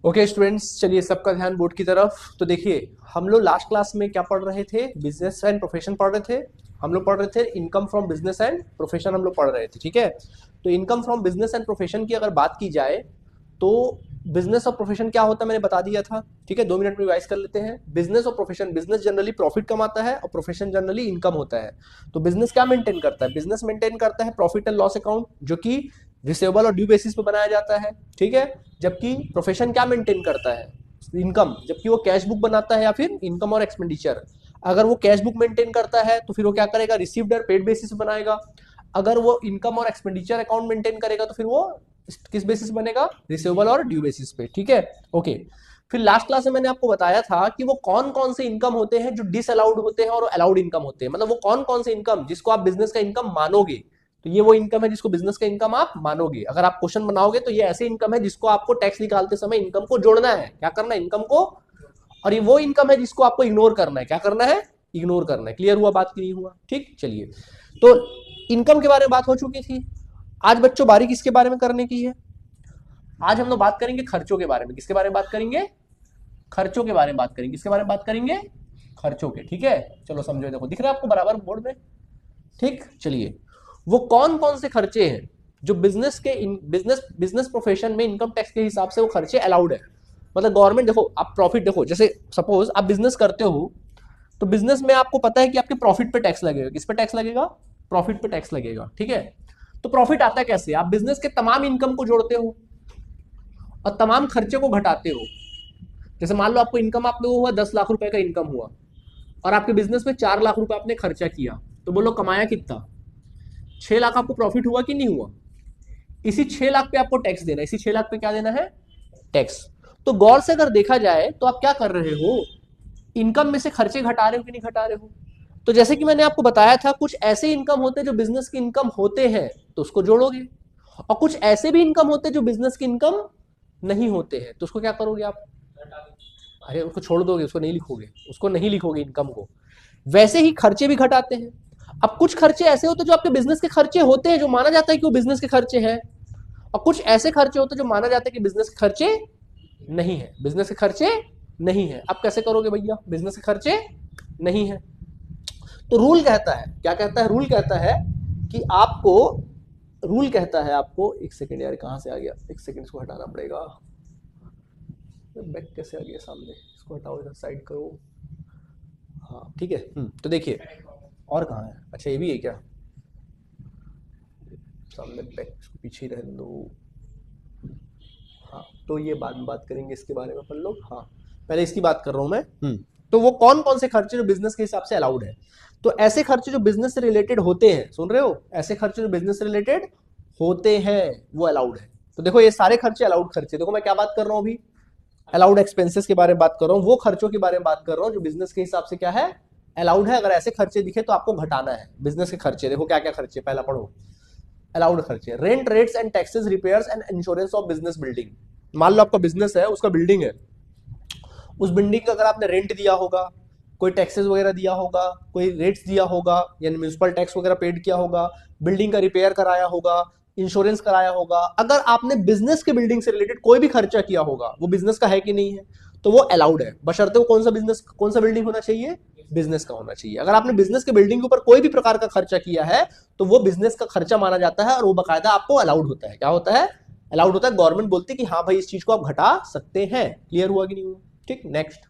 Okay students, चलिए सबका ध्यान बोर्ड की तरफ। तो देखिए, हम लोग लास्ट क्लास में क्या पढ़ रहे थे? बिजनेस एंड प्रोफेशन पढ़ रहे थे। हम लोग पढ़ रहे थे income from business and profession, हम लोग पढ़ रहे थे। ठीक है, तो income from business and profession की अगर बात की जाए तो बिजनेस और प्रोफेशन क्या होता है मैंने बता दिया था। ठीक है, 2 मिनट में रिवाइज कर लेते हैं। बिजनेस और प्रोफेशन, बिजनेस जनरली प्रॉफिट कमाता है और प्रोफेशन जनरली इनकम होता है। तो बिजनेस क्या मेंटेन करता है? बिजनेस मेंटेन करता है प्रॉफिट एंड लॉस अकाउंट, जो कि रिसेवेबल और ड्यू बेसिस पे बनाया जाता है। ठीक है, जबकि प्रोफेशन क्या मेंटेन करता है? इनकम, जबकि वो कैश बुक बनाता है या फिर इनकम और एक्सपेंडिचर। अगर वो कैश बुक मेंटेन करता है तो फिर वो क्या करेगा? रिसीव्ड और पेड बेसिस बनाएगा। अगर वो इनकम और एक्सपेंडिचर अकाउंट मेंटेन करेगा तो फिर वो किस बेसिस बनेगा? रिसीवेबल और ड्यू बेसिस पे। ठीक है, ओके। फिर लास्ट क्लास में मैंने आपको बताया था कि वो कौन कौन से इनकम होते हैं जो डिसअलाउड होते हैं और अलाउड इनकम होते हैं। मतलब वो कौन कौन से इनकम जिसको आप बिजनेस का इनकम मानोगे, तो ये वो इनकम है जिसको बिजनेस का इनकम आप मानोगे। अगर आप क्वेश्चन बनाओगे तो ये ऐसे इनकम है जिसको आपको टैक्स निकालते समय इनकम को जोड़ना है। क्या करना है? इनकम को। और ये वो इनकम है जिसको आपको इग्नोर करना है। क्या करना है? इग्नोर करना है। क्लियर हुआ बात की नहीं हुआ? ठीक, चलिए। तो इनकम के बारे में बात हो चुकी थी। आज बच्चों बारी किसके बारे में करने की है? आज हम लोग बात करेंगे खर्चों के बारे में। किसके बारे में बात करेंगे? खर्चों के बारे में बात करेंगे। किसके बारे में बात करेंगे? खर्चों के। ठीक है, चलो समझो। देखो, दिख रहा है आपको बराबर बोर्ड में? ठीक, चलिए। वो कौन कौन से खर्चे हैं जो बिजनेस के बिजनेस प्रोफेशन में इनकम टैक्स के हिसाब से वो खर्चे अलाउड है? मतलब गवर्नमेंट, देखो आप प्रॉफिट, देखो जैसे सपोज आप बिजनेस करते हो तो बिजनेस में आपको पता है कि आपके प्रॉफिट पे टैक्स लगेगा। किस पे टैक्स लगेगा? प्रॉफिट पे टैक्स लगेगा। ठीक है, तो प्रॉफिट आता है कैसे? आप बिजनेस के तमाम इनकम को जोड़ते हो और तमाम खर्चे को घटाते हो। जैसे मान लो आपको इनकम आप लोगों को हुआ 10 लाख रुपए का इनकम हुआ और आपके बिजनेस में 4 लाख रुपए आपने खर्चा किया, तो बोलो कमाया कितना? 6 लाख आपको प्रॉफिट हुआ कि नहीं हुआ? इसी 6 लाख पे आपको टैक्स देना है। इसी 6 लाख पे क्या देना है? टैक्स। तो गौर से अगर देखा जाए तो आप क्या कर रहे हो? इनकम में से खर्चे घटा रहे हो कि नहीं घटा रहे हो? तो जैसे कि मैंने आपको बताया था, कुछ ऐसे इनकम होते हैं जो बिजनेस के इनकम होते हैं, तो उसको जोड़ोगे। और कुछ ऐसे भी इनकम होते हैं जो बिजनेस के इनकम नहीं होते हैं, तो उसको क्या करोगे आप? अरे उसको छोड़ दोगे, उसको नहीं लिखोगे, उसको नहीं लिखोगे इनकम को। वैसे ही खर्चे भी घटाते हैं। अब कुछ खर्चे ऐसे होते हैं जो आपके बिजनेस के खर्चे होते हैं, जो माना जाता है कि वो बिजनेस के खर्चे हैं। और कुछ ऐसे खर्चे होते हैं जो माना जाता है कि बिजनेस के खर्चे नहीं है। बिजनेस के खर्चे नहीं है। अब कैसे करोगे भैया? बिजनेस के खर्चे नहीं है। तो रूल कहता है, क्या कहता है? रूल कहता है कि आपको, रूल कहता है आपको, एक सेकेंड यार, कहां से आ गया? एक सेकेंड, इसको हटाना पड़ेगा। बैक कैसे आ गया सामने? इसको हटाओ, इधर साइड करो। हाँ ठीक है। तो देखिए, और कहाँ है? अच्छा ये भी है क्या? सामने बैक, इसको पीछे ही रहने दो। हाँ, तो ये बाद में बात करेंगे इसके बारे में अपन लोग। हाँ, पहले इसकी बात कर रहा हूँ मैं। तो वो कौन कौन से खर्चे जो बिजनेस के हिसाब से अलाउड है? तो ऐसे खर्चे जो बिजनेस से रिलेटेड होते हैं, सुन रहे हो? ऐसे खर्चे जो बिजनेस से रिलेटेड होते हैं वो अलाउड है। तो देखो, ये सारे खर्चे अलाउड खर्चे। देखो मैं क्या बात कर रहा हूँ अभी? अलाउड एक्सपेंसेस के बारे में बात कर रहा हूँ, वो खर्चों के बारे में बात कर रहा हूँ जो बिजनेस के हिसाब से क्या है? अलाउड है। अगर ऐसे खर्चे दिखे तो आपको घटाना है। बिजनेस के खर्चे देखो क्या क्या खर्चे, पहला पढ़ो। अलाउड खर्चे: rent, rates and taxes, repairs and insurance of business building. मान लो आपका बिजनेस है, उसका बिल्डिंग है, उस बिल्डिंग का अगर आपने रेंट दिया होगा, कोई टैक्सेस वगैरह दिया होगा, कोई रेट्स दिया होगा, यानी म्यूनिसिपल टैक्स वगैरह पेड किया होगा, बिल्डिंग का रिपेयर कराया होगा, इंश्योरेंस कराया होगा, अगर आपने बिजनेस के बिल्डिंग से रिलेटेड कोई भी खर्चा किया होगा, वो बिजनेस का है कि नहीं है? तो वो अलाउड है, बशर्ते वो कौन सा बिजनेस, कौन सा बिल्डिंग होना चाहिए? बिजनेस का होना चाहिए। अगर आपने बिजनेस के बिल्डिंग के ऊपर कोई भी प्रकार का खर्चा किया है तो वो बिजनेस का खर्चा माना जाता है और वो बकायदा आपको अलाउड होता है। क्या होता है? अलाउड होता है। गवर्नमेंट बोलती है कि हाँ भाई, इस चीज को आप घटा सकते हैं। क्लियर हुआ कि नहीं हुआ? ठीक, next.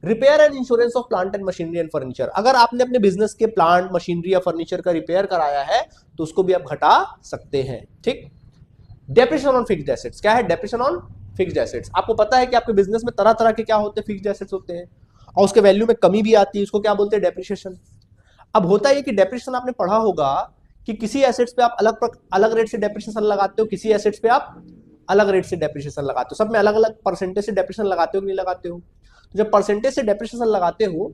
Repair and insurance of plant and machinery and furniture. अगर आपने अपने बिजनेस के प्लांट, मशीनरी या फर्नीचर का रिपेयर कराया है तो उसको भी आप घटा सकते हैं। ठीक। Depreciation on fixed assets. क्या है? Depreciation on fixed assets. आपको पता है कि आपके बिजनेस में तरह तरह के क्या होते हैं? फिक्स्ड एसेट्स होते हैं, और उसके वैल्यू में कमी भी आती है, उसको क्या बोलते हैं? डेप्रिसिएशन। अब होता है कि डेप्रिसिएशन आपने पढ़ा होगा कि किसी एसेट्स पे आप अलग रेट से डेप्रिसिएशन लगाते हो, किसी एसेट्स पे आप अलग रेट से डेप्रिसिएशन लगाते हो। सब में अलग अलग परसेंटेज से डेप्रिसिएशन लगाते हो कि नहीं लगाते हो? तो जब परसेंटेज से डेप्रिसिएशन लगाते हो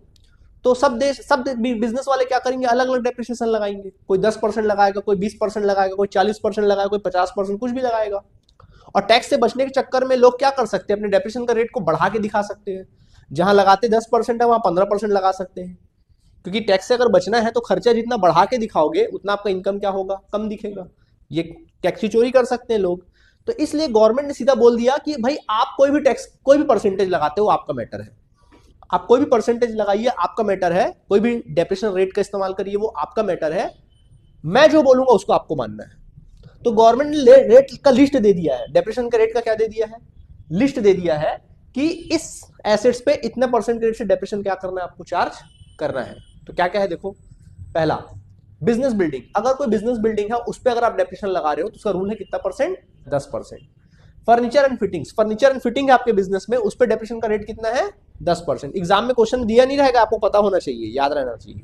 तो सब बिजनेस वाले क्या करेंगे? अलग अलग डेप्रिसिएशन लगाएंगे। कोई 10% लगाएगा, कोई 20% लगाएगा, कोई 40% लगाएगा, कोई 50%, कुछ भी लगाएगा। और टैक्स से बचने के चक्कर में लोग क्या कर सकते हैं? अपने डेप्रिसिएशन का रेट को बढ़ा के दिखा सकते हैं। जहां लगाते 10% है वहां 15% लगा सकते हैं, क्योंकि टैक्स से अगर बचना है तो खर्चा जितना बढ़ा के दिखाओगे उतना आपका इनकम क्या होगा? कम दिखेगा। ये टैक्स की चोरी कर सकते हैं लोग। तो इसलिए गवर्नमेंट ने सीधा बोल दिया कि भाई आप कोई भी टैक्स, कोई भी परसेंटेज लगाते हो आपका मैटर है, आप कोई भी परसेंटेज लगाइए आपका मैटर है, कोई भी डेप्रिसिएशन रेट का इस्तेमाल करिए वो आपका मैटर है, मैं जो बोलूंगा उसको आपको मानना है। तो गवर्नमेंट ने रेट का लिस्ट दे दिया है, डेप्रिसिएशन का रेट का क्या दे दिया है, लिस्ट दे दिया है कि इस एसेट्स पे इतने परसेंट रेट से डेप्रिसिएशन क्या करना है, आपको चार्ज करना है। तो क्या क्या है देखो, पहला बिजनेस बिल्डिंग, अगर कोई बिजनेस बिल्डिंग है उस पर अगर आप डेप्रिसिएशन लगा रहे हो तो उसका रूल है कितना percent, 10%। Furniture and fittings, furniture and fitting है आपके बिजनेस में, उस पर डेप्रिसिएशन का रेट कितना है, 10%। एग्जाम में क्वेश्चन दिया नहीं रहेगा, आपको पता होना चाहिए, याद रहना चाहिए।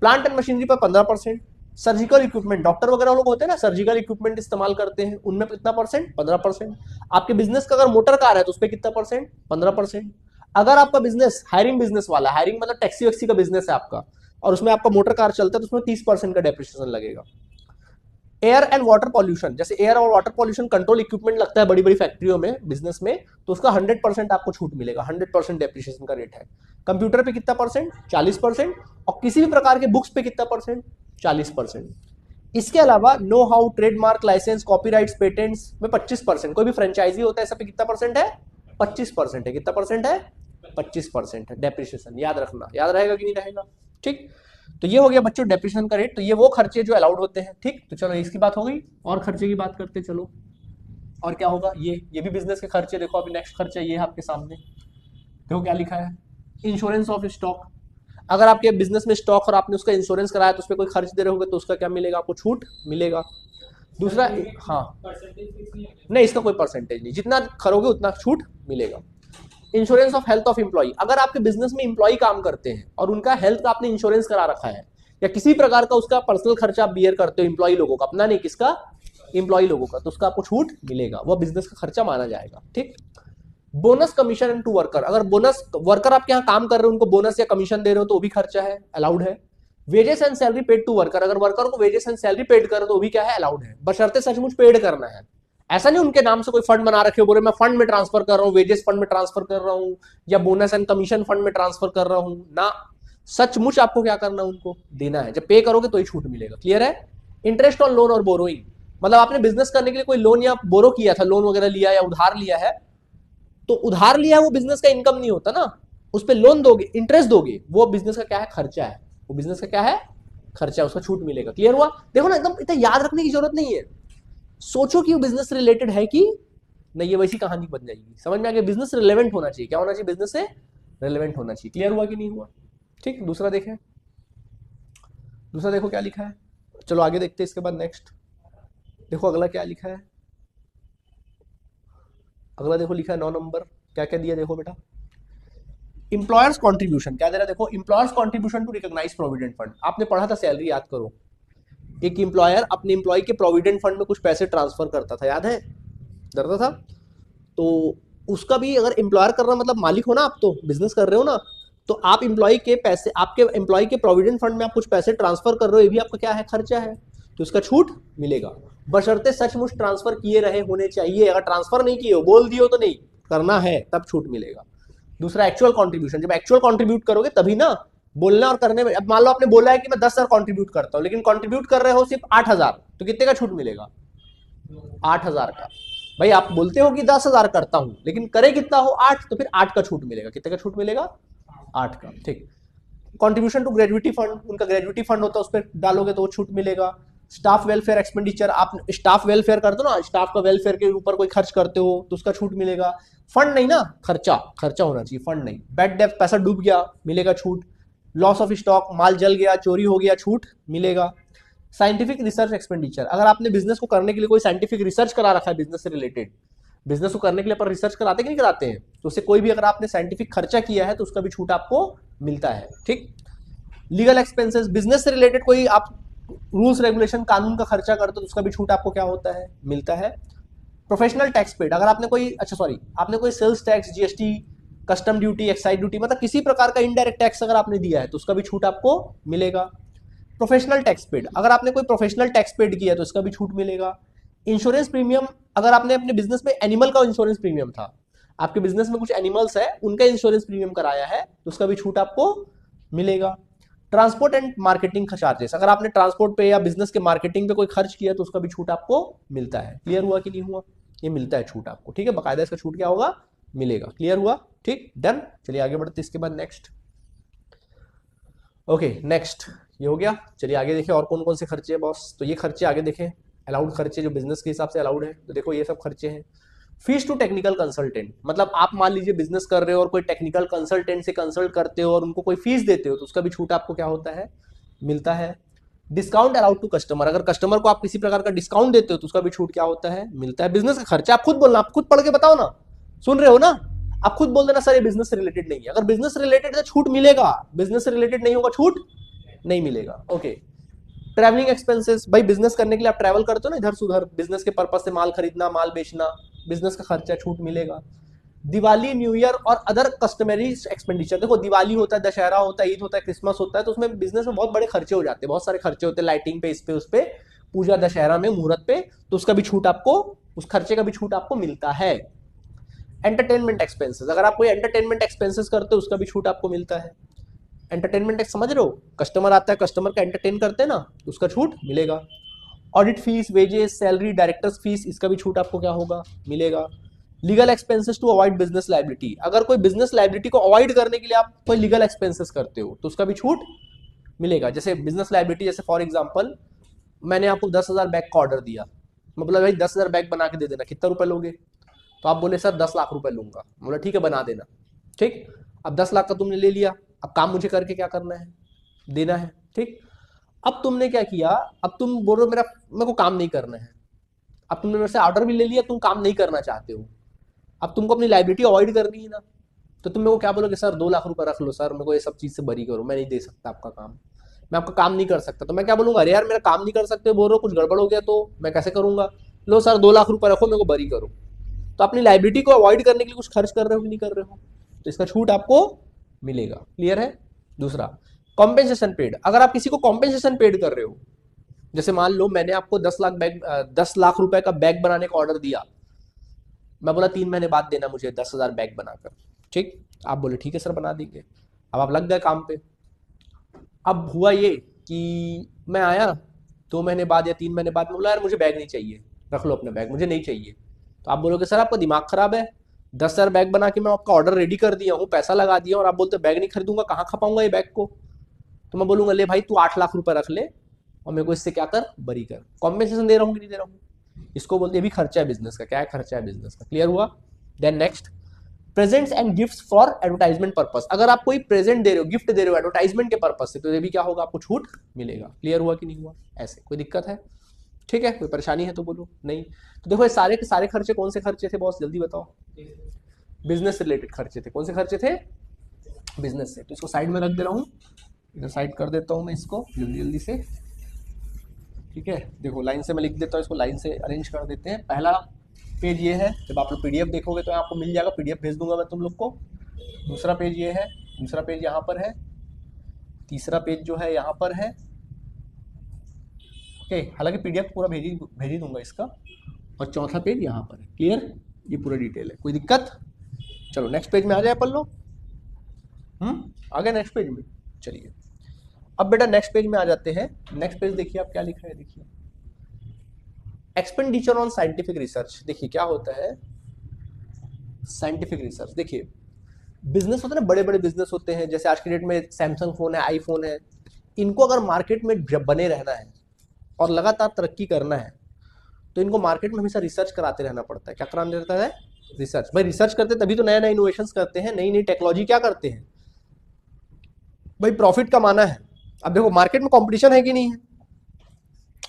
प्लांट एंड मशीनरी पर 15%। सर्जिकल इक्विपमेंट, डॉक्टर वगैरह लोग होते हैं ना, सर्जिकल इक्विपमेंट इस्तेमाल करते हैं, उनमें कितना परसेंट, 15%। आपके बिजनेस का अगर मोटर कार है तो उस पर कितना परसेंट, 15%। अगर आपका बिजनेस हायरिंग बिजनेस वाला, हायरिंग मतलब टैक्सी वैक्सी का बिजनेस है आपका, और उसमें आपका मोटर कार चलता है तो उसमें 30% का डेप्रिसिएशन लगेगा। एयर एंड वाटर पॉल्यूशन, जैसे एयर और वाटर पॉल्यूशन कंट्रोल इक्विपमेंट लगता है बड़ी बड़ी फैक्ट्रियों में, बिजनेस में, तो उसका 100% आपको छूट मिलेगा, 100% डेप्रिसिएशन का रेट है। कंप्यूटर पे कितना परसेंट, 40%। और किसी भी प्रकार के बुक्स पे कितना परसेंट, 40%। इसके अलावा know how, trademark, licence, copyrights, patents में 25%। कोई भी फ्रेंचाइजी होता है सब पे कितना परसेंट है, 25% है। कितना परसेंट है, 25% है डेप्रिसिएशन। याद रखना, याद रहेगा कि नहीं रहेगा, ठीक। तो ये हो गया बच्चों डेप्रिसिएशन का रेट। तो ये वो खर्चे जो अलाउड होते हैं, ठीक। तो चलो इसकी बात हो गई, और खर्चे की बात करते चलो। और क्या होगा, ये भी बिजनेस के खर्चे। देखो अभी नेक्स्ट खर्चा ये है आपके सामने, देखो क्या लिखा है, इंश्योरेंस ऑफ स्टॉक। अगर आपके बिजनेस में स्टॉक और आपने उसका इंश्योरेंस कराया तो उस पर कोई खर्च दे रहे होगे तो उसका क्या मिलेगा, आपको छूट मिलेगा। दूसरा, हाँ नहीं, इसका कोई परसेंटेज नहीं, जितना करोगे उतना छूट मिलेगा। Insurance of health of employ, अगर आपके बिजनेस में एम्प्लॉय काम करते हैं और उनका हेल्थ का आपने इंश्योरेंस करा रखा है, या किसी प्रकार का उसका पर्सनल खर्चा आप बियर करते हो एम्प्लॉय लोगों का, अपना नहीं, किसका, एम्प्लॉय लोगों का, तो उसका आपको छूट मिलेगा, वह बिजनेस का खर्चा माना जाएगा, ठीक। Bonus commission and to worker, अगर बोनस वर्कर आपके यहाँ काम कर रहे हो उनको बोनस या कमीशन दे रहे हो तो वो भी खर्चा है, अलाउड है। Wages and salary paid to worker, अगर वर्कर को वेजेस एंड सैलरी पेड करो तो वो भी क्या है, अलाउड है, बशर्ते सचमुच पेड करना है। ऐसा नहीं उनके नाम से कोई फंड बना रखे हो, बोले मैं फंड में ट्रांसफर कर रहा हूँ, वेजेस फंड में ट्रांसफर कर रहा हूँ, या बोनस एंड कमीशन फंड में ट्रांसफर कर रहा हूँ ना, सचमुच आपको क्या करना है, उनको देना है। जब पे करोगे तो ही छूट मिलेगा, क्लियर है। इंटरेस्ट ऑन लोन और बोरोइंग, मतलब आपने बिजनेस करने के लिए कोई लोन या बोरो किया था, लोन वगैरह लिया या उधार लिया है, तो उधार लिया है वो बिजनेस का इनकम नहीं होता ना, उस पर लोन दोगे, इंटरेस्ट दोगे, वो बिजनेस का क्या है, खर्चा है, वो बिजनेस का क्या है, खर्चा, उसका छूट मिलेगा। क्लियर हुआ। देखो ना, एकदम इतना याद रखने की जरूरत नहीं है, सोचो कि वो बिजनेस से रिलेटेड है कि नहीं, ये वैसी कहानी बन जाएगी। समझ में आ गया, बिजनेस रिलेवेंट होना चाहिए, क्या होना चाहिए, बिजनेस से रिलेवेंट होना चाहिए। क्लियर हुआ कि नहीं हुआ, ठीक। दूसरा देखें, दूसरा देखो क्या लिखा है, चलो आगे देखते हैं इसके बाद नेक्स्ट। देखो अगला क्या लिखा है, अगला देखो लिखा है 9 नंबर, क्या क्या दिया देखो बेटा, इंप्लॉयर्स कंट्रीब्यूशन, क्या दे रहा है देखो, employers contribution to recognise provident fund. आपने पढ़ा था सैलरी, याद करो, एक इंप्लॉयर अपने इंप्लॉय के प्रोविडेंट फंड में कुछ पैसे ट्रांसफर करता था, याद है, करता था। तो उसका भी, अगर एम्प्लॉयर कर रहा मतलब मालिक हो ना, आप तो बिजनेस कर रहे हो ना, तो आप इंप्लॉय के पैसे, आपके एम्प्लॉय के प्रोविडेंट फंड में आप कुछ पैसे ट्रांसफर कर रहे हो, ये भी आपका क्या है, खर्चा है, तो इसका छूट मिलेगा, बशर्ते सचमुच ट्रांसफर किए रहे होने चाहिए। अगर ट्रांसफर नहीं किए हो, बोल दियो तो नहीं करना है, तब छूट मिलेगा। दूसरा एक्चुअल कॉन्ट्रीब्यूशन, जब एक्चुअल कॉन्ट्रीब्यूट करोगे तभी ना, बोलने और करने में। अब मान लो आपने बोला है कि मैं 10,000 कॉन्ट्रीब्यूट करता हूं, लेकिन कॉन्ट्रीब्यूट कर रहे हो सिर्फ 8,000, तो कितने का छूट मिलेगा, 8,000 का। भाई आप बोलते हो कि 10,000 करता हूं, लेकिन करे कितना हो, 8, तो फिर 8 का छूट मिलेगा। कितने का छूट मिलेगा, 8 का, ठीक। कंट्रीब्यूशन टू ग्रेजुएटी फंड, उनका ग्रेजुएटी फंड होता है, उस पर डालोगे तो वो छूट मिलेगा। स्टाफ वेलफेयर एक्सपेंडिचर, आप स्टाफ वेलफेयर करते हो ना, स्टाफ का वेलफेयर के ऊपर कोई खर्च करते हो तो उसका छूट मिलेगा। फंड नहीं ना, खर्चा, खर्चा होना चाहिए, फंड नहीं। बैड डेट, पैसा डूब गया, मिलेगा छूट। लॉस ऑफ स्टॉक, माल जल गया, चोरी हो गया, छूट मिलेगा। साइंटिफिक रिसर्च एक्सपेंडिचर, अगर आपने बिजनेस को करने के लिए कोई साइंटिफिक रिसर्च करा रखा है, बिजनेस से रिलेटेड, बिजनेस को करने के लिए पर रिसर्च कराते कि नहीं कराते हैं, तो उससे कोई भी अगर आपने साइंटिफिक खर्चा किया है तो उसका भी छूट आपको मिलता है, ठीक। लीगल एक्सपेंसेस, बिजनेस से रिलेटेड कोई आप रूल्स रेगुलेशन कानून का खर्चा करते हो तो उसका भी छूट आपको क्या होता है, मिलता है। प्रोफेशनल टैक्स पेड, अगर आपने कोई, अच्छा सॉरी, आपने कोई sales tax, GST, custom duty, excise duty, मतलब किसी प्रकार का इनडायरेक्ट टैक्स अगर आपने दिया है तो उसका भी छूट आपको मिलेगा। प्रोफेशनल टैक्स पेड, अगर आपने कोई प्रोफेशनल टैक्स पेड किया है तो इसका भी छूट मिलेगा। इंश्योरेंस प्रीमियम, अगर आपने अपने बिजनेस में एनिमल का इंश्योरेंस प्रीमियम था, आपके बिजनेस में कुछ एनिमल्स है, उनका इंश्योरेंस प्रीमियम कराया है तो उसका भी छूट आपको मिलेगा। ट्रांसपोर्ट एंड मार्केटिंग का चार्जेस, अगर आपने ट्रांसपोर्ट पे या बिजनेस के मार्केटिंग पे कोई खर्च किया तो उसका भी छूट आपको मिलता है। क्लियर हुआ कि नहीं हुआ, ये मिलता है छूट आपको, ठीक है, बाकायदा इसका छूट क्या होगा, मिलेगा। क्लियर हुआ, ठीक, डन। चलिए आगे बढ़ते इसके बाद नेक्स्ट। ओके नेक्स्ट, ये हो गया। चलिए आगे देखें और कौन कौन से खर्चे हैं बॉस। तो ये खर्चे आगे देखें, अलाउड खर्चे जो बिजनेस के हिसाब से अलाउड है, तो देखो ये सब खर्चे हैं। फीस टू टेक्निकल कंसल्टेंट, मतलब आप मान लीजिए बिजनेस कर रहे हो और कोई टेक्निकल कंसल्टेंट से कंसल्ट करते हो और उनको कोई फीस देते हो, तो उसका भी छूट आपको क्या होता है, मिलता है। डिस्काउंट अलाउड टू कस्टमर, अगर कस्टमर को आप किसी प्रकार का डिस्काउंट देते हो तो उसका भी छूट क्या होता है, मिलता है। बिजनेस का खर्चा आप खुद बोलना, आप खुद पढ़ के बताओ ना, सुन रहे हो ना, आप खुद बोल देना सर ये बिजनेस से रिलेटेड नहीं है। अगर बिजनेस से रिलेटेड है छूट मिलेगा, बिजनेस से रिलेटेड नहीं होगा छूट नहीं मिलेगा। ओके, ट्रैवलिंग एक्सपेंसेस, भाई बिजनेस करने के लिए आप ट्रैवल करते हो ना इधर से उधर, बिजनेस के पर्पज से माल खरीदना, माल बेचना, बिजनेस का खर्चा छूट मिलेगा। दिवाली, न्यू ईयर और अदर कस्टमरी एक्सपेंडिचर, देखो दिवाली होता है, दशहरा होता है, ईद होता है, क्रिसमस होता है, तो उसमें बिजनेस में बहुत बड़े खर्चे हो जाते हैं, बहुत सारे खर्चे होते हैं, लाइटिंग पे, इस पे, उस पे, पूजा दशहरा में, मुहूर्त पे, तो उसका भी छूट आपको, उस खर्चे का भी छूट आपको मिलता है। एंटरटेनमेंट एक्सपेंसेस, अगर आप कोई एंटरटेनमेंट एक्सपेंसेस करते हो उसका भी छूट आपको मिलता है। एंटरटेनमेंट समझ रहे हो, कस्टमर आता है, कस्टमर का एंटरटेन करते हैं ना, उसका छूट मिलेगा। Audit fees, wages, salary, directors fees, इसका भी छूट आपको क्या होगा, मिलेगा। Legal expenses to avoid business liability, अगर कोई बिजनेस लायबिलिटी को अवॉइड करने के लिए आप कोई लीगल एक्सपेंसेस करते हो तो उसका भी छूट मिलेगा। जैसे बिजनेस लायबिलिटी, जैसे फॉर एग्जांपल मैंने आपको 10,000 बैग का ऑर्डर दिया, मतलब भाई 10,000 बैग बना के दे देना, कितना रुपए लोगे, तो आप बोले सर 10 लाख रुपए लूंगा, बोला ठीक है बना देना, ठीक। अब 10 लाख का तुमने ले लिया, अब काम मुझे करके क्या करना है, देना है, ठीक। अब तुमने क्या किया, अब तुम बोल रहे हो मेरे को काम नहीं करना है, अब तुमने मेरे से ऑर्डर भी ले लिया, तुम काम नहीं करना चाहते हो, अब तुमको अपनी लाइबिलिटी अवॉइड करनी है ना, तो तुम मेरे को क्या बोलोगे, सर 2 लाख रुपए रख लो सर, मेरे को ये सब चीज से बरी करो, मैं नहीं दे सकता आपका काम, मैं आपका काम नहीं कर सकता। तो मैं क्या बोलूंगा, अरे यार मेरा काम नहीं कर सकते बोल रहे हो, कुछ गड़बड़ हो गया तो मैं कैसे करूंगा, लो सर 2 लाख रुपए रखो, मेरे को बरी करो। तो अपनी लाइबिलिटी को अवॉइड करने के लिए कुछ खर्च कर रहे हो कि नहीं कर रहे हो, तो इसका छूट आपको मिलेगा। क्लियर है। दूसरा, कॉम्पेंसेशन पेड, अगर आप किसी को कॉम्पेंसेशन पेड कर रहे हो, जैसे मान लो मैंने आपको 10 लाख रुपए का बैग बनाने का ऑर्डर दिया, मैं बोला 3 महीने बाद देना मुझे 10,000 बैग बनाकर, ठीक। आप बोले ठीक है सर बना देंगे। अब आप लग गए काम पे। अब हुआ ये कि मैं आया 2 महीने बाद या 3 महीने बाद, मैं बोला यार मुझे बैग नहीं चाहिए, रख लो अपने बैग, मुझे नहीं चाहिए। तो आप बोलोगे सर आपका दिमाग खराब है, 10,000 बैग बना के मैं आपका ऑर्डर रेडी कर दिया हूँ, पैसा लगा दिया, और आप बोलते बैग नहीं खरीदूंगा, कहाँ खपाऊंगा ये बैग को। तो मैं बोलूंगा ले भाई तू 8 लाख रुपए रख ले और मेरे को इससे क्या कर, बरी कर। कॉम्पेंसेशन दे रहा हूँ कि नहीं दे रहा हूँ, इसको बोलते हैं भी खर्चा है बिजनेस का। क्या है, खर्चा है बिजनेस का। क्लियर हुआ। Then next, presents and gifts for advertisement purpose, अगर आप कोई प्रेजेंट दे रहे हो, गिफ्ट दे रहे हो एडवर्टाइजमेंट के पर्पस से, तो ये भी क्या होगा, आपको छूट मिलेगा। क्लियर हुआ कि नहीं हुआ, ऐसे कोई दिक्कत है, ठीक है, कोई परेशानी है तो बोलो, नहीं। तो देखो ये सारे के सारे खर्चे कौन से खर्चे थे बॉस, जल्दी बताओ। बिजनेस रिलेटेड खर्चे थे। कौन से खर्चे थे, बिजनेस से। तो इसको साइड में रख दे रहा हूँ, इधर साइड कर देता हूँ मैं इसको जल्दी जल्दी से, ठीक है। देखो लाइन से मैं लिख देता हूँ, इसको लाइन से अरेंज कर देते हैं। पहला पेज ये है, जब आप लोग पीडीएफ देखोगे तो आपको मिल जाएगा, पीडीएफ भेज दूंगा मैं तुम लोग को। दूसरा पेज ये है, दूसरा पेज यहाँ पर है, तीसरा पेज जो है यहाँ पर है, ओके। हालांकि पीडीएफ पूरा भेज ही दूंगा इसका, और चौथा पेज यहाँ पर है। क्लियर, ये पूरा डिटेल है, कोई दिक्कत। चलो नेक्स्ट पेज में आ जाए अपन लोग, आ गए नेक्स्ट पेज में। चलिए अब बेटा नेक्स्ट पेज में आ जाते हैं। नेक्स्ट पेज देखिए आप क्या लिखा है, देखिए एक्सपेंडिचर ऑन साइंटिफिक रिसर्च। देखिए क्या होता है साइंटिफिक रिसर्च, देखिए बिजनेस होते हैं ना, बड़े बड़े बिजनेस होते हैं, जैसे आज की डेट में सैमसंग फोन है, आईफोन है, इनको अगर मार्केट में बने रहना है और लगातार तरक्की करना है तो इनको मार्केट में हमेशा रिसर्च कराते रहना पड़ता है। क्या कराना रहता है, रिसर्च। भाई रिसर्च करते तभी तो नया नया इनोवेशंस करते हैं, नई नई टेक्नोलॉजी क्या करते हैं, भाई प्रॉफिट कमाना है। अब देखो मार्केट में कंपटीशन है कि नहीं है,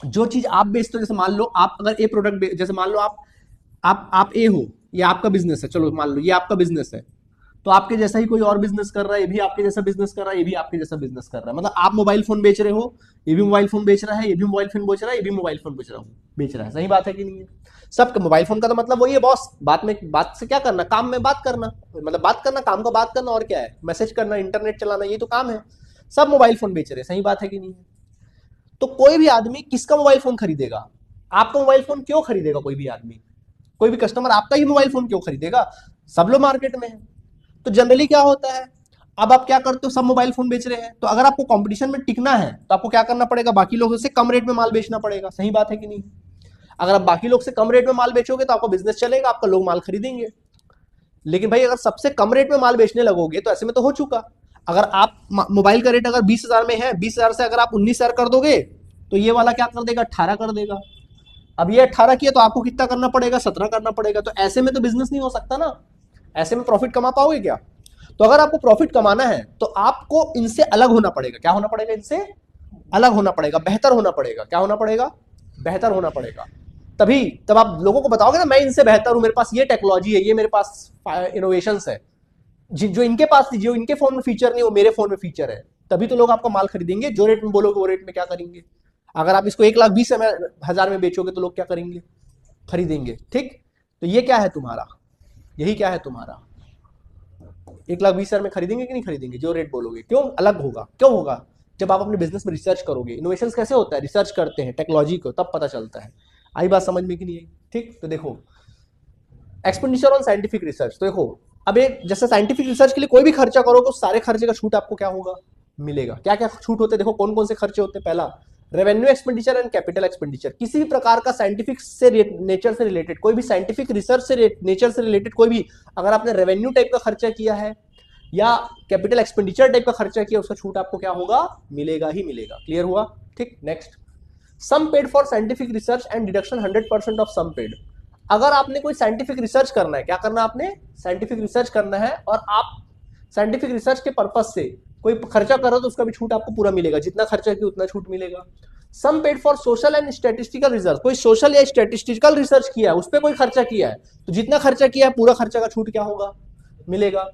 जो चीज आप बेचते हो, जैसे मान लो आप अगर ए प्रोडक्ट, जैसे मान लो आप ए हो, ये आपका बिजनेस है, चलो मान लो ये आपका बिजनेस है, तो आपके जैसा ही कोई और बिजनेस कर रहा है, ये भी आपके जैसा बिजनेस कर रहा है, ये भी आपके जैसा बिजनेस कर रहा है। मतलब आप मोबाइल फोन बेच रहे हो, ये भी मोबाइल फोन बेच रहा है, ये भी मोबाइल फोन बेच रहा है, ये भी मोबाइल फोन बेच रहा है। सही बात है कि नहीं है। सबका मोबाइल फोन का तो मतलब वही है बॉस, बात से क्या करना, काम में बात करना, मतलब बात करना, काम का बात करना, और क्या है, मैसेज करना, इंटरनेट चलाना, ये तो काम है। सब मोबाइल फोन बेच रहे हैं, सही बात है कि नहीं है। तो कोई भी आदमी किसका मोबाइल फोन खरीदेगा, आपका मोबाइल फोन क्यों खरीदेगा, कोई भी आदमी, कोई भी कस्टमर आपका ही मोबाइल फोन क्यों खरीदेगा, सब लोग मार्केट में है। तो जनरली क्या होता है, अब आप क्या करते हो, सब मोबाइल फोन बेच रहे हैं, तो अगर आपको कंपटीशन में टिकना है तो आपको क्या करना पड़ेगा, बाकी लोगों से कम रेट में माल बेचना पड़ेगा। सही बात है कि नहीं। अगर आप बाकी लोग से कम रेट में माल बेचोगे तो आपका बिजनेस चलेगा, आपका लोग माल खरीदेंगे। लेकिन भाई अगर सबसे कम रेट में माल बेचने लगोगे तो ऐसे में तो हो चुका, अगर आप मोबाइल का रेट अगर 20,000 में है, 20,000 से अगर आप 19,000 कर दोगे तो ये वाला क्या कर देगा, 18 कर देगा। अब ये 18 किया तो आपको कितना करना पड़ेगा, 17 करना पड़ेगा। तो ऐसे में तो बिजनेस नहीं हो सकता ना, ऐसे में प्रॉफिट कमा पाओगे क्या? तो अगर आपको प्रॉफिट कमाना है तो आपको इनसे अलग होना पड़ेगा। क्या होना पड़ेगा? इनसे अलग होना पड़ेगा, बेहतर होना पड़ेगा। क्या होना पड़ेगा? बेहतर होना पड़ेगा। तभी तब आप लोगों को बताओगे ना मैं इनसे बेहतर हूं, मेरे पास ये टेक्नोलॉजी है, ये मेरे पास इनोवेशंस है, जो इनके पास जो इनके फोन में फीचर नहीं वो मेरे फोन में फीचर है। तभी तो लोग आपका माल खरीदेंगे। जो रेट में बोलोगे वो रेट में क्या करेंगे? अगर आप इसको 1,20,000 में बेचोगे तो लोग क्या करेंगे? खरीदेंगे। ठीक, तो ये क्या है तुम्हारा, यही क्या है तुम्हारा, 1,20,000 में खरीदेंगे कि नहीं खरीदेंगे? जो रेट बोलोगे। क्यों अलग होगा? क्यों होगा? जब आप अपने बिजनेस में रिसर्च करोगे। इनोवेशन कैसे होता है? रिसर्च करते हैं टेक्नोलॉजी को, तब पता चलता है। आई बात समझ में कि नहीं आई? ठीक, तो देखो एक्सपेंडिचर ऑन साइंटिफिक रिसर्च। तो देखो अब एक जैसे साइंटिफिक रिसर्च के लिए कोई भी खर्चा करोगे उस सारे खर्चे का छूट आपको क्या होगा, मिलेगा। क्या क्या छूट होते हैं? देखो कौन कौन से खर्चे होते हैं। पहला, revenue expenditure and capital expenditure. किसी भी प्रकार का साइंटिफिक से नेचर से रिलेटेड, कोई भी साइंटिफिक रिसर्च से नेचर से रिलेटेड कोई भी, अगर आपने रेवेन्यू टाइप का खर्चा किया है या कैपिटल एक्सपेंडिचर टाइप का खर्चा किया, उसका छूट आपको क्या होगा, मिलेगा ही मिलेगा। क्लियर हुआ? ठीक, next, sum paid for scientific research and deduction 100% of sum paid. अगर आपने कोई साइंटिफिक रिसर्च करना है, क्या करना है आपने? साइंटिफिक रिसर्च करना है, और आप साइंटिफिक रिसर्च के पर्पज से कोई खर्चा कर रहे हो तो उसका भी छूट आपको पूरा मिलेगा, जितना खर्चा किया उतना छूट मिलेगा। Some paid for social and statistical research, कोई सोशल या स्टैटिस्टिकल रिसर्च किया है, उस पर कोई खर्चा किया है तो जितना खर्चा किया है पूरा खर्चा का छूट क्या होगा, मिलेगा।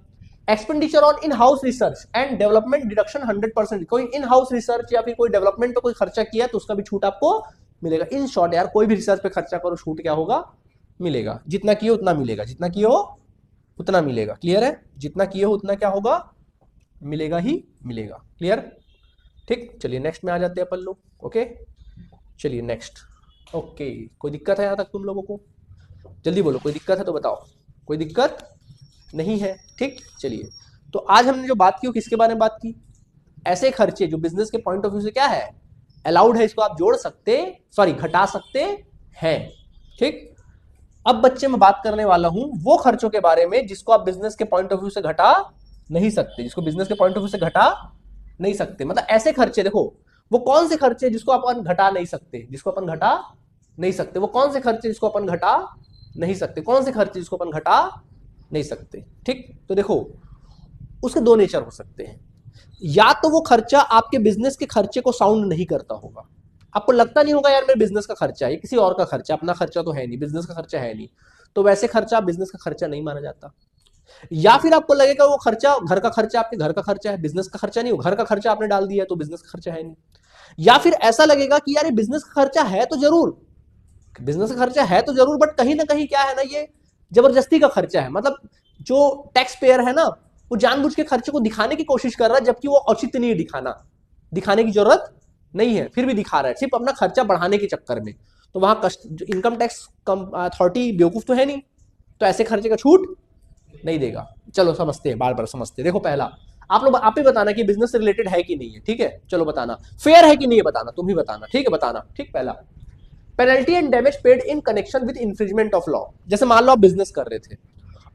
Expenditure on in house research and development deduction 100%। कोई इन हाउस रिसर्च या फिर कोई डेवलपमेंट पे कोई खर्चा किया तो उसका भी छूट आपको मिलेगा। इन शॉर्ट यार कोई भी रिसर्च पे खर्चा करो छूट क्या होगा, मिलेगा। जितना किए उतना मिलेगा, जितना किए हो उतना मिलेगा। क्लियर है? जितना किए हो उतना क्या होगा, मिलेगा ही मिलेगा। क्लियर? ठीक, चलिए नेक्स्ट में आ जाते हैं अपन लोग। ओके, चलिए नेक्स्ट। ओके, कोई दिक्कत है यहां तक तुम लोगों को? जल्दी बोलो, कोई दिक्कत है तो बताओ। कोई दिक्कत नहीं है? ठीक, चलिए। तो आज हमने जो बात की वो किसके बारे में बात की? ऐसे खर्चे जो बिजनेस के पॉइंट ऑफ व्यू से क्या है, अलाउड है, इसको आप जोड़ सकते, सॉरी घटा सकते हैं। ठीक, अब बच्चे मैं बात करने वाला हूं वो खर्चों के बारे में जिसको आप बिजनेस के पॉइंट ऑफ व्यू से घटा नहीं सकते, जिसको बिजनेस के पॉइंट ऑफ व्यू से घटा नहीं सकते। मतलब ऐसे खर्चे, देखो वो कौन से खर्चे जिसको अपन घटा नहीं सकते, जिसको अपन घटा नहीं सकते, वो कौन से खर्चे जिसको अपन घटा नहीं सकते, कौन से खर्चे जिसको अपन घटा नहीं सकते। ठीक, तो देखो उसके दो नेचर हो सकते हैं। या तो वो खर्चा आपके बिजनेस के खर्चे को साउंड नहीं करता होगा, आपको लगता नहीं होगा यार मेरे बिजनेस का खर्चा है, किसी और का खर्चा, अपना खर्चा तो है नहीं, बिजनेस का खर्चा है नहीं, तो वैसे खर्चा बिजनेस का खर्चा नहीं माना जाता। या फिर आपको लगेगा वो खर्चा घर का खर्चा, आपके घर का खर्चा है, बिजनेस का खर्चा नहीं, वो घर का खर्चा आपने डाल दिया तो बिजनेस का खर्चा है नहीं। या फिर ऐसा लगेगा कि यार ये बिजनेस का खर्चा है तो जरूर, बिजनेस का खर्चा है तो जरूर, बट कहीं ना कहीं क्या है ना, ये जबरदस्ती का खर्चा है। मतलब जो टैक्स पेयर है ना वो जानबूझ के खर्चे को दिखाने की कोशिश कर रहा है, जबकि वो औचित्य नहीं है, दिखाने की जरूरत नहीं है, फिर भी दिखा रहा है सिर्फ अपना खर्चा बढ़ाने के चक्कर में। तो वहां इनकम टैक्स अथॉरिटी बेवकूफ तो है नहीं, तो ऐसे खर्चे का छूट नहीं देगा। चलो समझते हैं, बार बार समझते हैं। देखो पहला आप लोग आप ही बताना कि बिजनेस से रिलेटेड है कि नहीं है। ठीक है, चलो बताना, फेयर है कि नहीं है बताना, तुम ही बताना। ठीक है, बताना। ठीक, पहला, penalty and damage paid in connection with infringement of law. जैसे मान लो आप बिजनेस कर रहे थे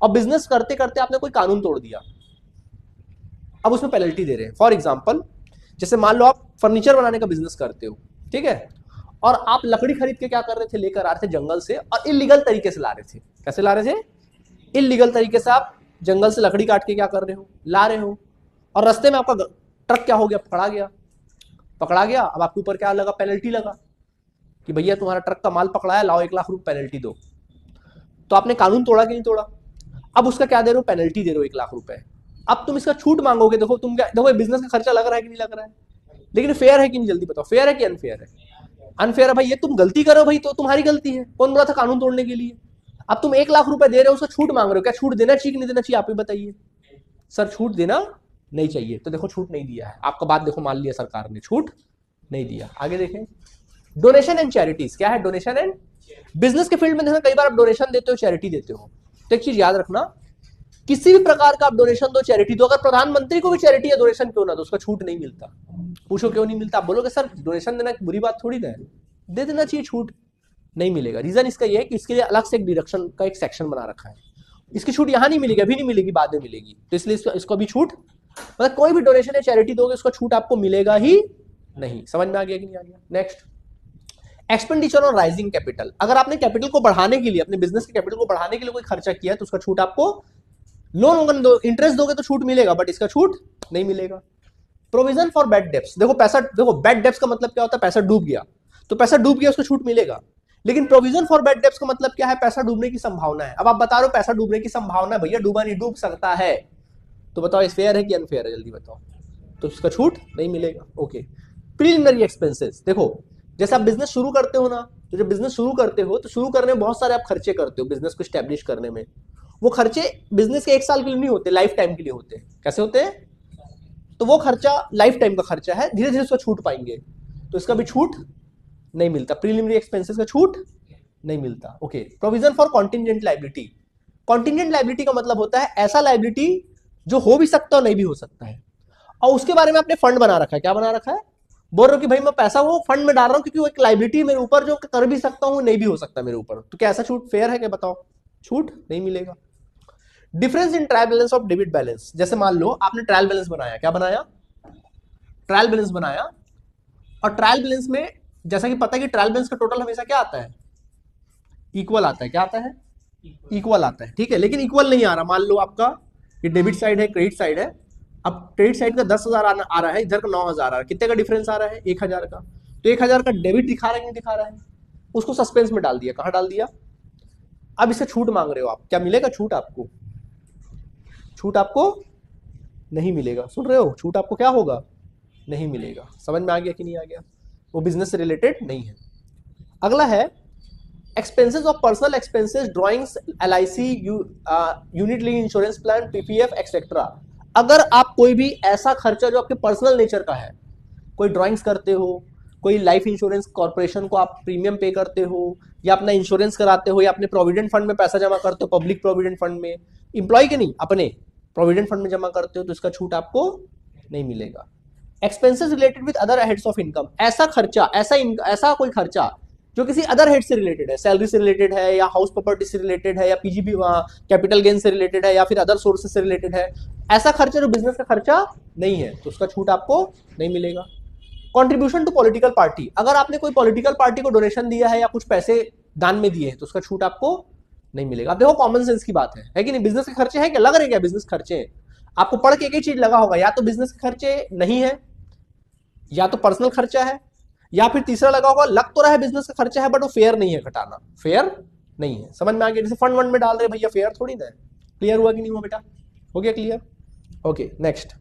और बिजनेस करते करते आपने कोई कानून तोड़ दिया, अब उसमें पेनल्टी दे रहे हैं। फॉर एग्जाम्पल, जैसे मान लो आप फर्नीचर बनाने का बिजनेस करते हो, ठीक है, और आप लकड़ी खरीद के क्या कर रहे थे, लेकर आ रहे थे जंगल से, और इलीगल तरीके से ला रहे थे। कैसे ला रहे थे? इलीगल तरीके से आप जंगल से लकड़ी काट के क्या कर रहे हो, ला रहे हो, और रास्ते में आपका ट्रक क्या हो गया, पकड़ा गया। अब आपके ऊपर क्या लगा, पेनल्टी लगा कि भैया तुम्हारा ट्रक का माल पकड़ाया, लाओ 1,00,000 रुपए पेनल्टी दो। तो आपने कानून तोड़ा कि नहीं तोड़ा? अब उसका क्या दे रहे हो, पेनल्टी दे रहे हो 1,00,000 रुपए। अब तुम इसका छूट मांगोगे, देखो तुम क्या, देखो बिजनेस का खर्चा लग रहा है कि नहीं लग रहा है, लेकिन फेयर है कि नहीं, जल्दी बताओ, फेयर है कि अनफेयर है? अनफेयर है भाई, ये तुम गलती करो भाई तो तुम्हारी गलती है, कौन बोला था कानून तोड़ने के लिए? अब तुम 1,00,000 रुपए दे रहे हो, उसका छूट मांग रहे हो, क्या छूट देना चाहिए कि नहीं देना चाहिए, आप ही बताइए। सर छूट देना नहीं चाहिए, तो देखो छूट नहीं दिया है, आपका बात देखो मान लिया सरकार ने, छूट नहीं दिया। आगे देखें, डोनेशन एंड चैरिटीज। क्या है डोनेशन एंड? बिजनेस के फील्ड में देखना, कई बार आप डोनेशन देते हो, चैरिटी देते हो, तो एक चीज याद रखना, किसी भी प्रकार का आप डोनेशन दो, चैरिटी दो, अगर प्रधानमंत्री को भी चैरिटी या डोनेशन क्यों ना दो, उसका छूट नहीं मिलता। पूछो क्यों नहीं मिलता, आप बोलोगे सर डोनेशन देना बुरी बात थोड़ी ना है, दे देना चाहिए छूट, नहीं मिलेगा। रीजन इसका ये है कि इसके लिए अलग से एक डिडक्शन का एक सेक्शन बना रखा है। इसकी छूट यहाँ नहीं मिलेगी, अभी नहीं मिलेगी, बाद में मिलेगी, तो इसलिए इसको भी छूट, मतलब कोई भी डोनेशन या चैरिटी दोगे उसका छूट आपको मिलेगा ही नहीं। समझ में आ गया कि नहीं आ गया? Next, expenditure on rising capital. अगर आपने कैपिटल को बढ़ाने के लिए, अपने बिजनेस के कैपिटल को बढ़ाने के लिए कोई खर्चा किया तो उसका छूट आपको, लोन दो, इंटरेस्ट दोगे तो छूट मिलेगा, बट इसका छूट नहीं मिलेगा। प्रोविजन फॉर बैड डेब्ट्स, देखो पैसा, देखो बैड डेब्ट्स का मतलब क्या होता है, पैसा डूब गया, तो पैसा डूब गया उसको छूट मिलेगा। लेकिन प्रोविजन फॉर बैड डेब्ट्स का मतलब क्या है, पैसा डूबने की संभावना है। अब आप बता रहे हो पैसा डूबने की संभावना है, भैया डूबा नहीं, डूब सकता है, तो बताओ इस फेयर है कि अनफेयर है, जल्दी बताओ। तो इसका छूट नहीं मिलेगा। ओके, प्रीलिमिनरी एक्सपेंसेस, देखो जैसे आप बिजनेस शुरू करते हो ना, तो जब बिजनेस शुरू करते हो तो शुरू करने में बहुत सारे आप खर्चे करते हो बिजनेस को स्टैब्लिश करने में। वो खर्चे बिजनेस के 1 साल के लिए नहीं होते, लाइफ टाइम के लिए होते हैं। कैसे होते हैं? तो वो खर्चा लाइफ टाइम का खर्चा है, धीरे धीरे उसका छूट पाएंगे, तो इसका भी छूट नहीं मिलता। प्रीलिमिनरी एक्सपेंसेस का छूट नहीं मिलता। Okay, provision for contingent liability. Contingent liability का मतलब होता है ऐसा लायबिलिटी जो हो भी सकता है और नहीं भी हो सकता है, और उसके बारे में आपने फंड बना रखा है। क्या बना रखा है? बोल रहे हो कि भाई मैं पैसा वो फंड में डाल रहा हूं क्योंकि वो एक लायबिलिटी मेरे ऊपर जो कर भी सकता हूं, नहीं भी हो सकता मेरे ऊपर, तो क्या ऐसा छूट फेयर है? क्या बताओ, छूट नहीं मिलेगा। Difference in trial balance of debit balance, जैसे मान लो आपने ट्रायल बैलेंस बनाया, क्या बनाया? ट्रायल बैलेंस बनाया, और ट्रायल बैलेंस में जैसा कि पता है कि ट्रायल बैलेंस का टोटल हमेशा क्या आता है? इक्वल आता है। क्या आता है? इक्वल आता है, ठीक है। लेकिन इक्वल नहीं आ रहा, मान लो आपका ये डेबिट साइड है, क्रेडिट साइड है, अब क्रेडिट साइड का 10,000 आ रहा है, इधर का 9,000 आ रहा है, कितने का डिफरेंस आ रहा है? 1,000 का। तो 1,000 का डेबिट दिखा रहा है नहीं दिखा रहा है? उसको सस्पेंस में डाल दिया। कहां डाल दिया? अब इससे छूट मांग रहे हो आप, क्या मिलेगा छूट आपको? छूट आपको नहीं मिलेगा। सुन रहे हो? छूट आपको क्या होगा? नहीं मिलेगा। समझ में आ गया कि नहीं आ गया? वो बिजनेस से रिलेटेड नहीं है। अगला है expenses of personal expenses, drawings, LIC, unit link insurance plan, PPF etcetera. अगर आप कोई भी ऐसा खर्चा जो आपके पर्सनल नेचर का है, कोई ड्राइंग्स करते हो, कोई लाइफ इंश्योरेंस कॉर्पोरेशन को आप प्रीमियम पे करते हो, या अपना इंश्योरेंस कराते हो, या अपने प्रोविडेंट फंड में पैसा जमा करते हो, पब्लिक प्रोविडेंट फंड में, इंप्लॉय के नहीं अपने प्रोविडेंट फंड में जमा करते हो, तो इसका छूट आपको नहीं मिलेगा। Expenses related with other heads of income, ऐसा खर्चा, ऐसा कोई खर्चा जो किसी अदर हेड से रिलेटेड है, सैलरी से रिलेटेड है, या हाउस प्रॉपर्टी से रिलेटेड है, या PGB कैपिटल गेन से रिलेटेड है, या फिर अदर सोर्सेज से रिलेटेड है, ऐसा खर्चा जो बिजनेस का खर्चा नहीं है, तो उसका छूट आपको नहीं मिलेगा। कंट्रीब्यूशन टू पॉलिटिकल पार्टी, अगर आपने कोई पॉलिटिकल पार्टी को डोनेशन दिया है या कुछ पैसे दान में दिए हैं, तो उसका छूट आपको नहीं मिलेगा। अब देखो कॉमन सेंस की बात है कि नहीं? बिजनेस के खर्चे हैं क्या? लग रहे क्या बिजनेस खर्चे हैं? आपको पढ़ के एक ही चीज लगा होगा, या तो बिजनेस के खर्चे नहीं है, या तो पर्सनल खर्चा है, या फिर तीसरा लगा होगा लग तो रहा है बिजनेस का खर्चा है बट वो फेयर नहीं है, घटाना फेयर नहीं है। समझ में आ गया? जैसे फंड वंड में डाल रहे भैया, फेयर थोड़ी ना है। क्लियर हुआ कि नहीं हुआ बेटा? हो गया क्लियर? ओके, नेक्स्ट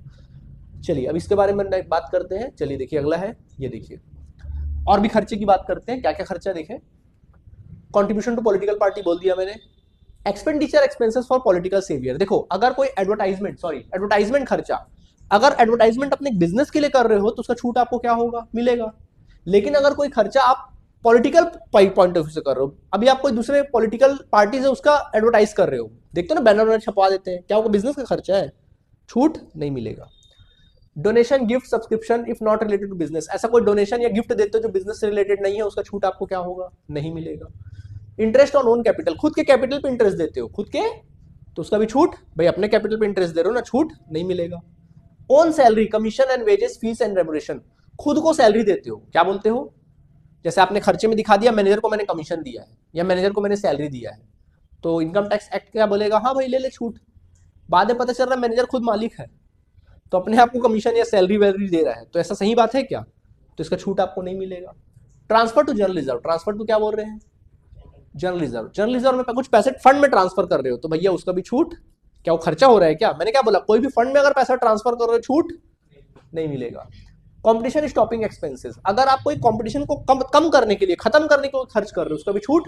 चलिए अब इसके बारे में बात करते हैं। चलिए देखिए अगला है, ये देखिए और भी खर्चे की बात करते हैं। क्या क्या खर्चा देखें? कंट्रीब्यूशन टू पॉलिटिकल पार्टी बोल दिया मैंने। Expenditure expenses for political saviour, देखो अगर कोई एडवर्टाइजमेंट खर्चा, अगर एडवर्टाइजमेंट अपने बिजनेस के लिए कर रहे हो तो उसका छूट आपको क्या होगा? मिलेगा। लेकिन अगर कोई खर्चा आप पॉलिटिकल पॉइंट ऑफ व्यू से कर रहे हो, अभी आप कोई दूसरे पॉलिटिकल पार्टी से उसका एडवर्टाइज कर रहे हो, देखते हो ना बैनर छपवा देते हैं, क्या होगा? बिजनेस का खर्चा है, छूट नहीं मिलेगा। Donation, gift, subscription if not related to business, ऐसा कोई डोनेशन या गिफ्ट देते हो जो बिजनेस से रिलेटेड नहीं है, उसका छूट आपको क्या होगा? नहीं मिलेगा। इंटरेस्ट ऑन ओन कैपिटल, खुद के कैपिटल पे इंटरेस्ट देते हो, खुद के, तो उसका भी छूट, भाई अपने कैपिटल पे इंटरेस्ट दे रहे हो ना, छूट नहीं मिलेगा। Own salary, commission and wages, fees and remuneration, खुद को सैलरी देते हो, क्या बोलते हो? जैसे आपने खर्चे में दिखा दिया मैनेजर को मैंने कमीशन दिया है, या मैनेजर को मैंने सैलरी दिया है, तो इनकम टैक्स एक्ट क्या बोलेगा? हाँ भाई ले ले छूट। बाद में पता चल रहा है मैनेजर खुद मालिक है, तो अपने आप को कमीशन या सैलरी वैलरी दे रहा है, तो ऐसा सही बात है क्या? तो इसका छूट आपको नहीं मिलेगा। Transfer to general reserve, transfer to क्या बोल रहे हैं? General reserve. जनरल रिजर्व में कुछ पैसे फंड में ट्रांसफर कर रहे हो, तो भैया उसका भी छूट, क्या वो खर्चा हो रहा है क्या? मैंने क्या बोला? कोई भी फंड में अगर पैसा ट्रांसफर कर रहे हो, छूट नहीं मिलेगा। कंपटीशन स्टॉपिंग एक्सपेंसेस, अगर आप कोई कंपटीशन को कम करने के लिए, खत्म करने के लिए खर्च कर रहे हो, उसका भी छूट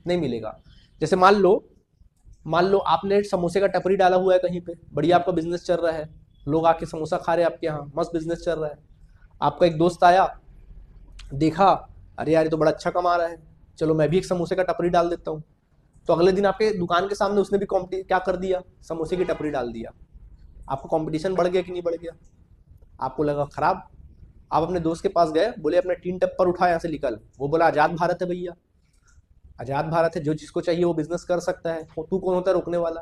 नहीं मिलेगा। जैसे मान लो आपने समोसे का टपरी डाला हुआ है कहीं पे, बढ़िया आपका बिजनेस चल रहा है, लोग आके समोसा खा रहे हैं आपके यहाँ, मस्त बिजनेस चल रहा है। आपका एक दोस्त आया, देखा, अरे यार ये तो बड़ा अच्छा कमा रहा है, चलो मैं भी एक समोसे का टपरी डाल देता हूँ। तो अगले दिन आपके दुकान के सामने उसने भी क्या कर दिया? समोसे की टपरी डाल दिया। आपको कंपटीशन बढ़ गया कि नहीं बढ़ गया? आपको लगा खराब, आप अपने दोस्त के पास गए, बोले अपना टीन टप्पर उठा यहाँ से निकल, वो बोला आजाद भारत है भैया, आजाद भारत है, जो जिसको चाहिए वो बिजनेस कर सकता है, तू कौन होता है रोकने वाला?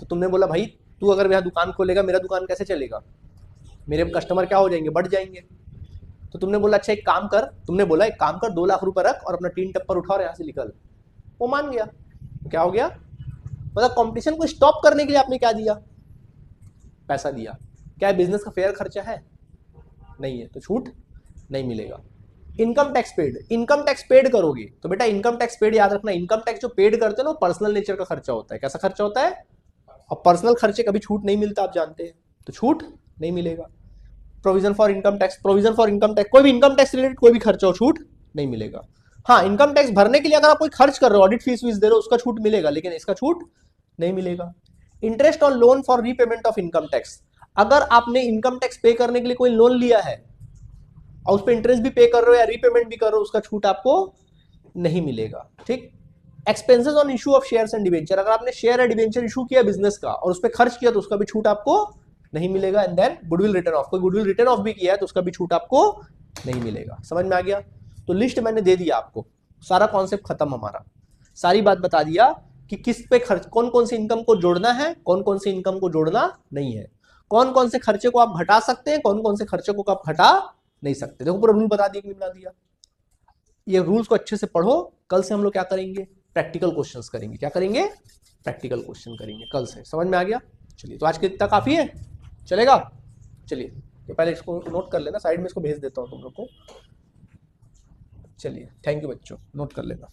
तो तुमने बोला भाई तू अगर मेरा दुकान खोलेगा, मेरा दुकान कैसे चलेगा, मेरे कस्टमर क्या हो जाएंगे, बढ़ जाएंगे। तो तुमने बोला अच्छा एक काम कर, तुमने बोला एक काम कर, 2 लाख रुपए रख और अपना टीन टप्पर उठा और यहाँ से निकल। वो मान गया। तो क्या हो गया, मतलब कंपटीशन को स्टॉप करने के लिए आपने क्या दिया, पैसा दिया। क्या बिजनेस का फेयर खर्चा है? नहीं है, तो छूट नहीं मिलेगा। Income tax paid, income tax paid करोगे तो बेटा इनकम टैक्स पेड याद रखना, इनकम टैक्स जो पेड करते हैं ना पर्सनल नेचर का खर्चा होता है। कैसा खर्चा होता है? और पर्सनल खर्चे कभी छूट नहीं मिलता, आप जानते हैं, तो छूट नहीं मिलेगा। Provision for income tax, provision for income tax, कोई भी इनकम टैक्स रिलेटेड कोई भी खर्चा हो छूट नहीं मिलेगा। हाँ, इनकम टैक्स भरने के लिए अगर आप कोई खर्च कर रहे हो, ऑडिट फीस दे रहे हो, उसका छूट मिलेगा, लेकिन इसका छूट नहीं मिलेगा। Interest on loan for repayment of income tax, अगर आपने इनकम टैक्स पे करने के लिए कोई लोन लिया है और उस पर इंटरेस्ट भी पे कर रहे हो या रीपेमेंट भी कर रहे हो, उसका छूट आपको नहीं मिलेगा। ठीक। Expenses on issue of shares and debenture, अगर आपने शेयर या डिवेंचर इशू किया बिजनेस का और उस पर खर्च किया तो उसका भी छूट आपको नहीं मिलेगा। And then goodwill written off, कोई गुडविल रिटर्न ऑफ भी किया है तो उसका भी छूट आपको नहीं मिलेगा। समझ में आ गया? तो लिस्ट मैंने दे दिया आपको, सारा कॉन्सेप्ट खत्म हमारा, सारी बात बता दिया कि किस पे खर्च, कौन कौन सी इनकम को जोड़ना है, कौन कौन सी इनकम को जोड़ना नहीं है, कौन कौन से खर्चे को आप घटा सकते हैं, कौन कौन से खर्चे को आप घटा नहीं सकते। देखो पूरा रूल बता दिया कि नहीं बता दिया। ये रूल्स को अच्छे से पढ़ो। कल से हम लोग क्या करेंगे, प्रैक्टिकल क्वेश्चंस करेंगे। क्या करेंगे? प्रैक्टिकल क्वेश्चन करेंगे कल से। समझ में आ गया? चलिए, तो आज के इतना काफी है, चलेगा? चलिए, तो पहले इसको नोट कर लेना, साइड में इसको भेज देता हूँ तुम लोग को। चलिए, थैंक यू बच्चों, नोट कर लेना।